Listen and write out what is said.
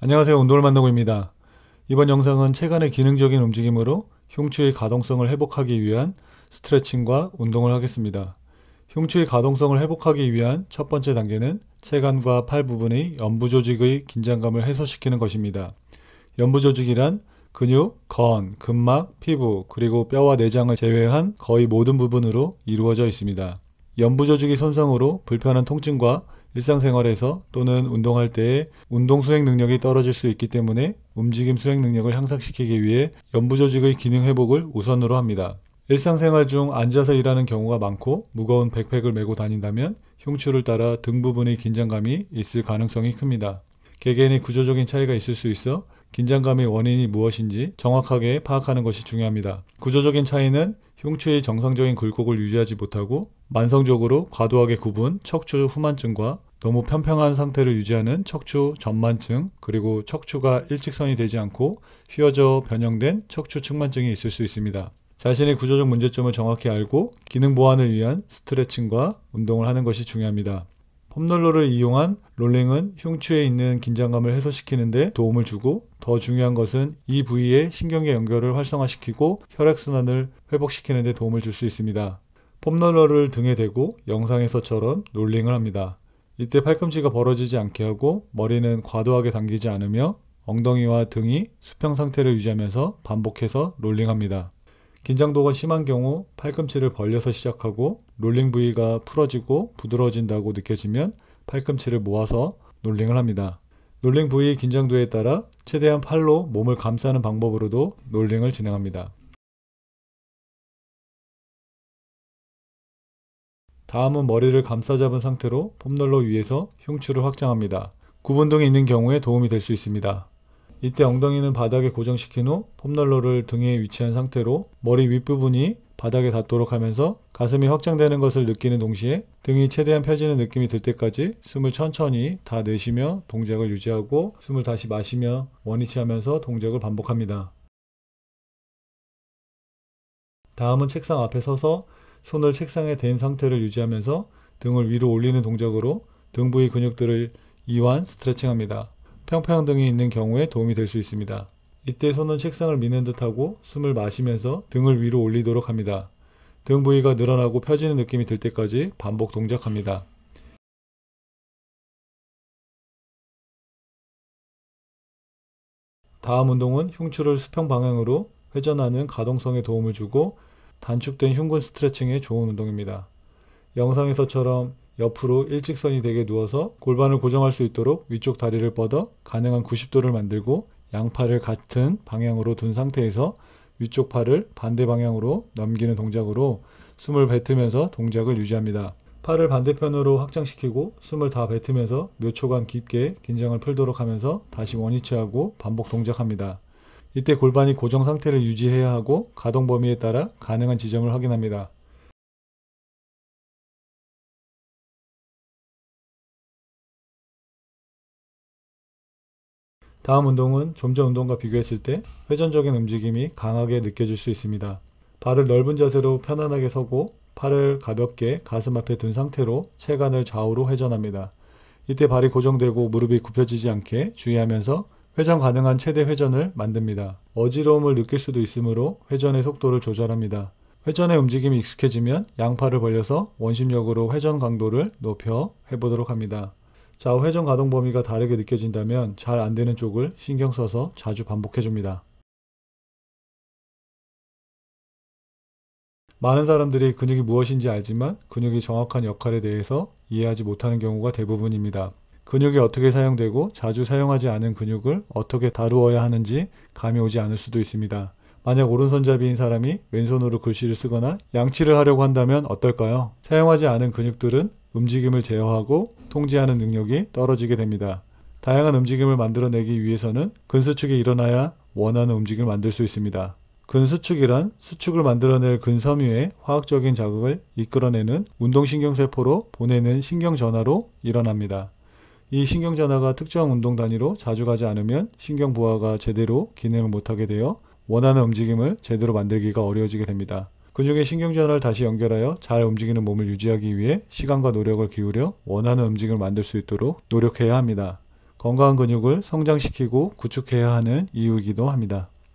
안녕하세요. 운동을 만나고입니다. 이번 영상은 체간의 기능적인 움직임으로 흉추의 가동성을 회복하기 위한 스트레칭과 운동을 하겠습니다. 흉추의 가동성을 회복하기 위한 첫 번째 단계는 체간과 팔 부분의 연부 조직의 긴장감을 해소시키는 것입니다. 연부 조직이란 근육, 건, 근막, 피부, 그리고 뼈와 내장을 제외한 거의 모든 부분으로 이루어져 있습니다. 연부 조직의 손상으로 불편한 통증과 일상생활에서 또는 운동할 때의 운동 수행 능력이 떨어질 수 있기 때문에 움직임 수행 능력을 향상시키기 위해 연부 조직의 기능 회복을 우선으로 합니다. 일상생활 중 앉아서 일하는 경우가 많고 무거운 백팩을 메고 다닌다면 흉추를 따라 등 부분의 긴장감이 있을 가능성이 큽니다. 개개인의 구조적인 차이가 있을 수 있어 긴장감의 원인이 무엇인지 정확하게 파악하는 것이 중요합니다. 구조적인 차이는 흉추의 정상적인 굴곡을 유지하지 못하고 만성적으로 과도하게 굽은 척추 후만증과 너무 평평한 상태를 유지하는 척추 전만증, 그리고 척추가 일직선이 되지 않고 휘어져 변형된 척추 측만증이 있을 수 있습니다. 자신의 구조적 문제점을 정확히 알고 기능 보완을 위한 스트레칭과 운동을 하는 것이 중요합니다. 폼롤러를 이용한 롤링은 흉추에 있는 긴장감을 해소시키는 데 도움을 주고, 더 중요한 것은 이 부위의 신경계 연결을 활성화시키고 혈액순환을 회복시키는 데 도움을 줄 수 있습니다. 폼롤러를 등에 대고 영상에서처럼 롤링을 합니다. 이때 팔꿈치가 벌어지지 않게 하고 머리는 과도하게 당기지 않으며 엉덩이와 등이 수평 상태를 유지하면서 반복해서 롤링합니다. 긴장도가 심한 경우 팔꿈치를 벌려서 시작하고 롤링 부위가 풀어지고 부드러워진다고 느껴지면 팔꿈치를 모아서 롤링을 합니다. 롤링 부위의 긴장도에 따라 최대한 팔로 몸을 감싸는 방법으로도 롤링을 진행합니다. 다음은 머리를 감싸 잡은 상태로 폼롤러 위에서 흉추를 확장합니다. 구분등이 있는 경우에 도움이 될 수 있습니다. 이때 엉덩이는 바닥에 고정시킨 후 폼롤러를 등에 위치한 상태로 머리 윗부분이 바닥에 닿도록 하면서 가슴이 확장되는 것을 느끼는 동시에 등이 최대한 펴지는 느낌이 들 때까지 숨을 천천히 다 내쉬며 동작을 유지하고 숨을 다시 마시며 원위치 하면서 동작을 반복합니다. 다음은 책상 앞에 서서 손을 책상에 댄 상태를 유지하면서 등을 위로 올리는 동작으로 등 부위 근육들을 이완 스트레칭합니다. 평평 등이 있는 경우에 도움이 될 수 있습니다. 이때 손은 책상을 미는 듯하고 숨을 마시면서 등을 위로 올리도록 합니다. 등 부위가 늘어나고 펴지는 느낌이 들 때까지 반복 동작합니다. 다음 운동은 흉추를 수평 방향으로 회전하는 가동성에 도움을 주고 단축된 흉근 스트레칭에 좋은 운동입니다. 영상에서처럼 옆으로 일직선이 되게 누워서 골반을 고정할 수 있도록 위쪽 다리를 뻗어 가능한 90도를 만들고 양팔을 같은 방향으로 둔 상태에서 위쪽 팔을 반대 방향으로 넘기는 동작으로 숨을 뱉으면서 동작을 유지합니다. 팔을 반대편으로 확장시키고 숨을 다 뱉으면서 몇 초간 깊게 긴장을 풀도록 하면서 다시 원위치하고 반복 동작합니다. 이때 골반이 고정 상태를 유지해야 하고 가동 범위에 따라 가능한 지점을 확인합니다. 다음 운동은 좀 전 운동과 비교했을 때 회전적인 움직임이 강하게 느껴질 수 있습니다. 발을 넓은 자세로 편안하게 서고 팔을 가볍게 가슴 앞에 둔 상태로 체간을 좌우로 회전합니다. 이때 발이 고정되고 무릎이 굽혀지지 않게 주의하면서 회전 가능한 최대 회전을 만듭니다. 어지러움을 느낄 수도 있으므로 회전의 속도를 조절합니다. 회전의 움직임이 익숙해지면 양팔을 벌려서 원심력으로 회전 강도를 높여 해보도록 합니다. 좌우 회전 가동 범위가 다르게 느껴진다면 잘 안되는 쪽을 신경 써서 자주 반복해줍니다. 많은 사람들이 근육이 무엇인지 알지만 근육이 정확한 역할에 대해서 이해하지 못하는 경우가 대부분입니다. 근육이 어떻게 사용되고 자주 사용하지 않은 근육을 어떻게 다루어야 하는지 감이 오지 않을 수도 있습니다. 만약 오른손잡이인 사람이 왼손으로 글씨를 쓰거나 양치를 하려고 한다면 어떨까요? 사용하지 않은 근육들은 움직임을 제어하고 통제하는 능력이 떨어지게 됩니다. 다양한 움직임을 만들어내기 위해서는 근수축이 일어나야 원하는 움직임을 만들 수 있습니다. 근수축이란 수축을 만들어낼 근섬유의 화학적인 자극을 이끌어내는 운동신경세포로 보내는 신경전하로 일어납니다. 이 신경전하가 특정 운동 단위로 자주 가지 않으면 신경부하가 제대로 기능을 못하게 되어 원하는 움직임을 제대로 만들기가 어려워지게 됩니다. 근육의 신경전하를 다시 연결하여 잘 움직이는 몸을 유지하기 위해 시간과 노력을 기울여 원하는 움직임을 만들 수 있도록 노력해야 합니다. 건강한 근육을 성장시키고 구축해야 하는 이유이기도 합니다.